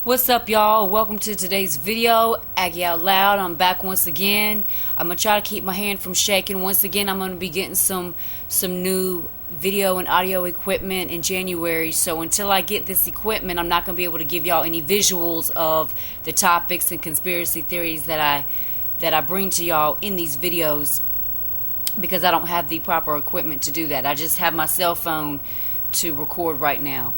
What's up, y'all? Welcome to today's video. Aggi Out Loud. I'm back once again. I'm gonna try to keep my hand from shaking. Once again, I'm gonna be getting some new video and audio equipment in January. So until I get this equipment, I'm not gonna be able to give y'all any visuals of the topics and conspiracy theories that I bring to y'all in these videos, because I don't have the proper equipment to do that. I just have my cell phone to record right now.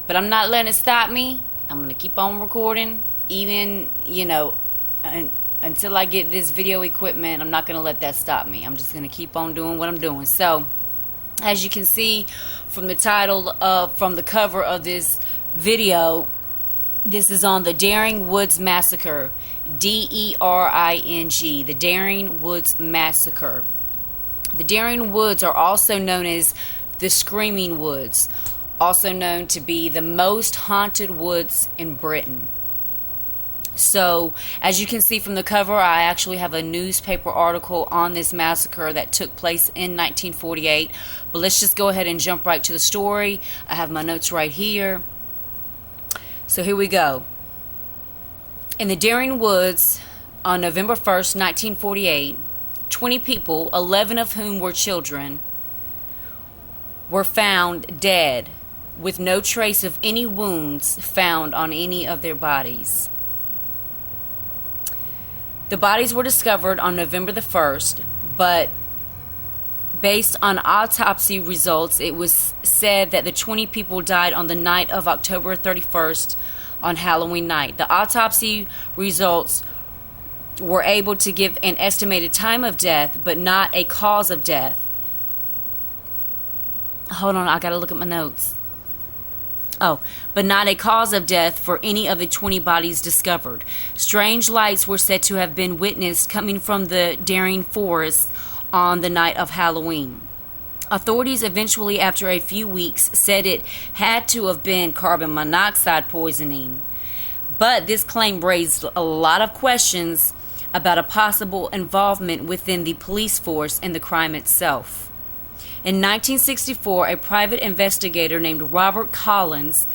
But I'm not letting it stop me. I'm going to keep on recording, even, until I get this video equipment. I'm not going to let that stop me. I'm just going to keep on doing what I'm doing. So, as you can see from the title from the cover of this video, this is on the Daring Woods Massacre. D-E-R-I-N-G. The Daring Woods Massacre. The Daring Woods are also known as the Screaming Woods, also known to be the most haunted woods in Britain. So, as you can see from the cover, I actually have a newspaper article on this massacre that took place in 1948. But let's just go ahead and jump right to the story. I have my notes right here. So here we go. In the Daring Woods, on November 1st, 1948, 20 people, 11 of whom were children, were found dead, with no trace of any wounds found on any of their bodies. The bodies were discovered on November the 1st, but based on autopsy results, it was said that the 20 people died on the night of October 31st, on Halloween night. The autopsy results were able to give an estimated time of death, but not a cause of death. Hold on, I gotta look at my notes. But not a cause of death for any of the 20 bodies discovered. Strange lights were said to have been witnessed coming from the Daring Forest on the night of Halloween. Authorities eventually, after a few weeks, said it had to have been carbon monoxide poisoning. But this claim raised a lot of questions about a possible involvement within the police force in the crime itself. In 1964, a private investigator named Robert Collins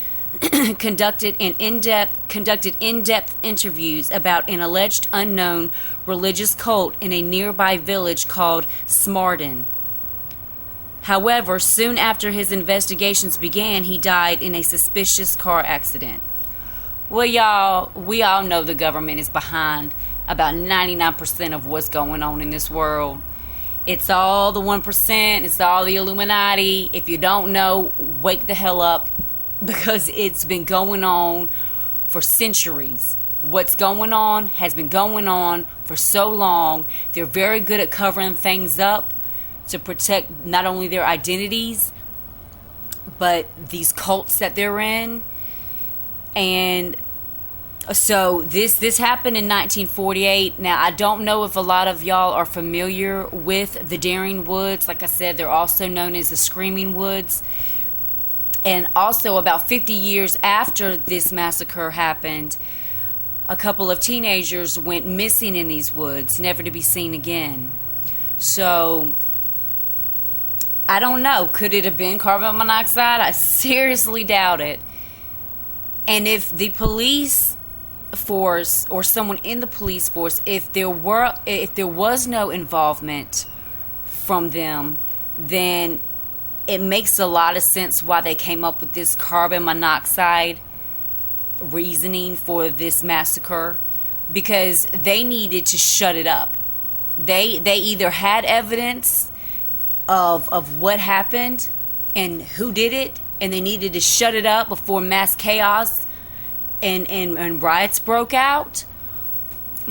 conducted in-depth interviews about an alleged unknown religious cult in a nearby village called Smarden. However, soon after his investigations began, he died in a suspicious car accident. Well, y'all, we all know the government is behind about 99% of what's going on in this world. It's all the 1%. It's all the Illuminati. If you don't know, wake the hell up, because it's been going on for centuries. What's going on has been going on for so long. They're very good at covering things up to protect not only their identities, but these cults that they're in. And so this happened in 1948. Now, I don't know if a lot of y'all are familiar with the Daring Woods. Like I said, they're also known as the Screaming Woods. And also, about 50 years after this massacre happened, a couple of teenagers went missing in these woods, never to be seen again. So, I don't know. Could it have been carbon monoxide? I seriously doubt it. And if the police force, or someone in the police force, if there was no involvement from them, then it makes a lot of sense why they came up with this carbon monoxide reasoning for this massacre, because they needed to shut it up. They either had evidence of what happened and who did it, and they needed to shut it up before mass chaos and riots broke out.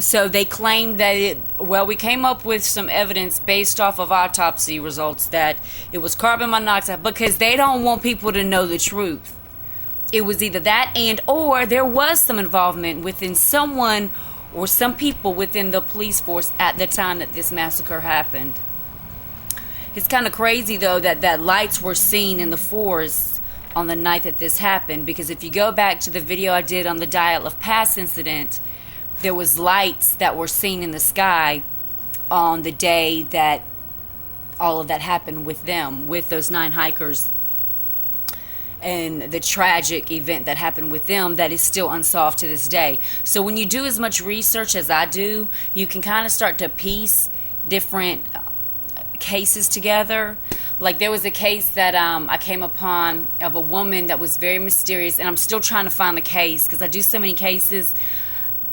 So they claimed that we came up with some evidence based off of autopsy results that it was carbon monoxide, because they don't want people to know the truth. It was either that or there was some involvement within someone or some people within the police force at the time that this massacre happened. It's kind of crazy, though, that lights were seen in the forest on the night that this happened, because if you go back to the video I did on the Dial of Past incident, there was lights that were seen in the sky on the day that all of that happened with them, with those 9 hikers. and the tragic event that happened with them that is still unsolved to this day. So when you do as much research as I do, you can kind of start to piece different cases together. Like there was a case that I came upon of a woman that was very mysterious, and I'm still trying to find the case because I do so many cases,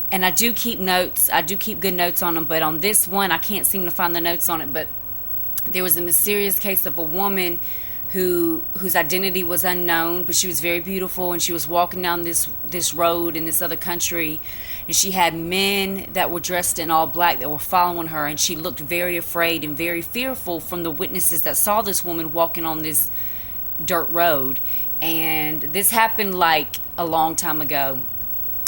and I do keep notes. I do keep good notes on them, but on this one I can't seem to find the notes on it. But there was a mysterious case of a woman whose identity was unknown, but she was very beautiful, and she was walking down this road in this other country, and she had men that were dressed in all black that were following her, and she looked very afraid and very fearful from the witnesses that saw this woman walking on this dirt road. And this happened like a long time ago.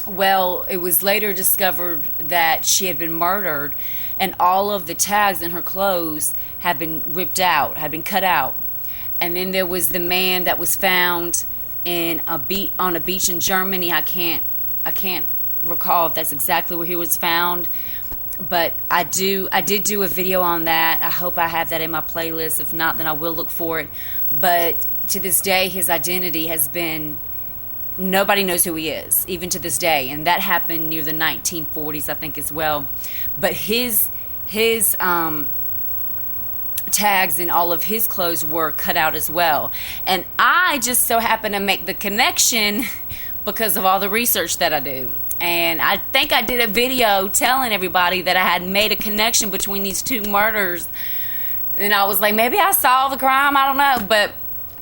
Well, it was later discovered that she had been murdered, and all of the tags in her clothes had been ripped out, had been cut out. And then there was the man that was found on a beach in Germany. I can't recall if that's exactly where he was found, but I did do a video on that. I hope I have that in my playlist. If not, then I will look for it. But to this day, his identity has been, nobody knows who he is, even to this day. And that happened near the 1940s, I think, as well. But his tags in all of his clothes were cut out as well. And I just so happen to make the connection because of all the research that I do. And I think I did a video telling everybody that I had made a connection between these two murders. And I was like, maybe I solved the crime, I don't know. But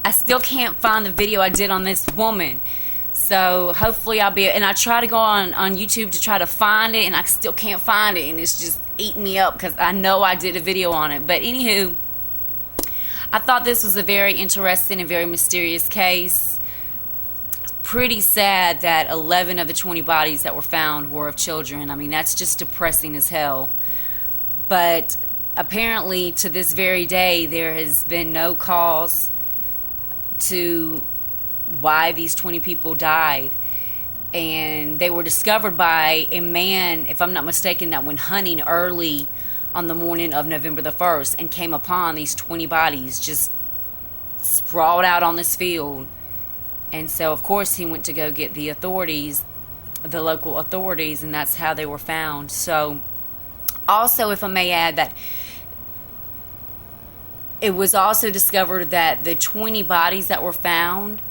I still can't find the video I did on this woman. So hopefully I'll be, and I try to go on YouTube to try to find it, and I still can't find it, and it's just eating me up because I know I did a video on it. But anywho, I thought this was a very interesting and very mysterious case. Pretty sad that 11 of the 20 bodies that were found were of children. I mean, that's just depressing as hell. But apparently to this very day, there has been no cause to why these 20 people died. And they were discovered by a man, if I'm not mistaken, that went hunting early on the morning of November the 1st and came upon these 20 bodies just sprawled out on this field. And so of course he went to go get the authorities, the local authorities, and that's how they were found. So also, if I may add, that it was also discovered that the 20 bodies that were found,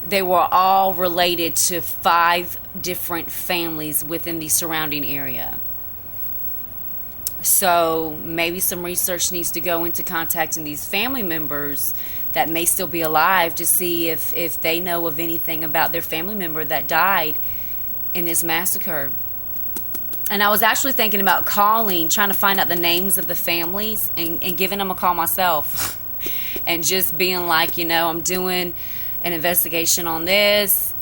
they were all related to 5 different families within the surrounding area. So maybe some research needs to go into contacting these family members that may still be alive to see if they know of anything about their family member that died in this massacre. And I was actually thinking about trying to find out the names of the families and giving them a call myself. And just being like, I'm doing an investigation on this,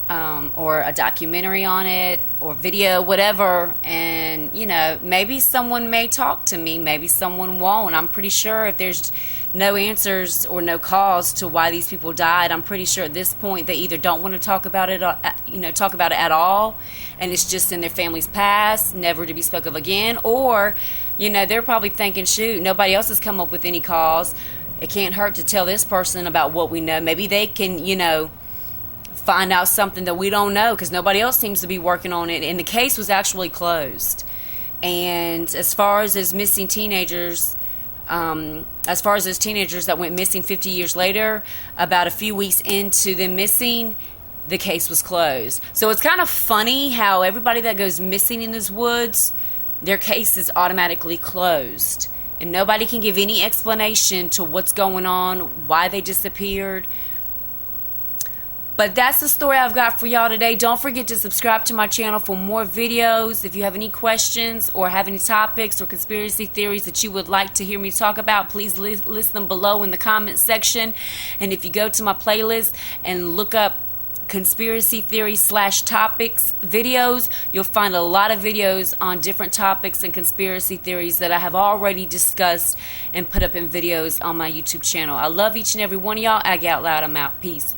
or a documentary on it, or video, whatever. And, maybe someone may talk to me, maybe someone won't. I'm pretty sure if there's no answers or no cause to why these people died, I'm pretty sure at this point they either don't want to talk about it, at all, and it's just in their family's past, never to be spoke of again, or, they're probably thinking, shoot, nobody else has come up with any cause. It can't hurt to tell this person about what we know. Maybe they can, find out something that we don't know, because nobody else seems to be working on it. And the case was actually closed. And as far as those missing teenagers, those teenagers that went missing 50 years later, about a few weeks into them missing, the case was closed. So it's kind of funny how everybody that goes missing in those woods, their case is automatically closed. And nobody can give any explanation to what's going on, why they disappeared. But that's the story I've got for y'all today. Don't forget to subscribe to my channel for more videos. If you have any questions or have any topics or conspiracy theories that you would like to hear me talk about, please list them below in the comment section. And if you go to my playlist and look up conspiracy theory /topics videos, you'll find a lot of videos on different topics and conspiracy theories that I have already discussed and put up in videos on my YouTube channel. I love each and every one of y'all. Aggi out loud. I'm out. Peace.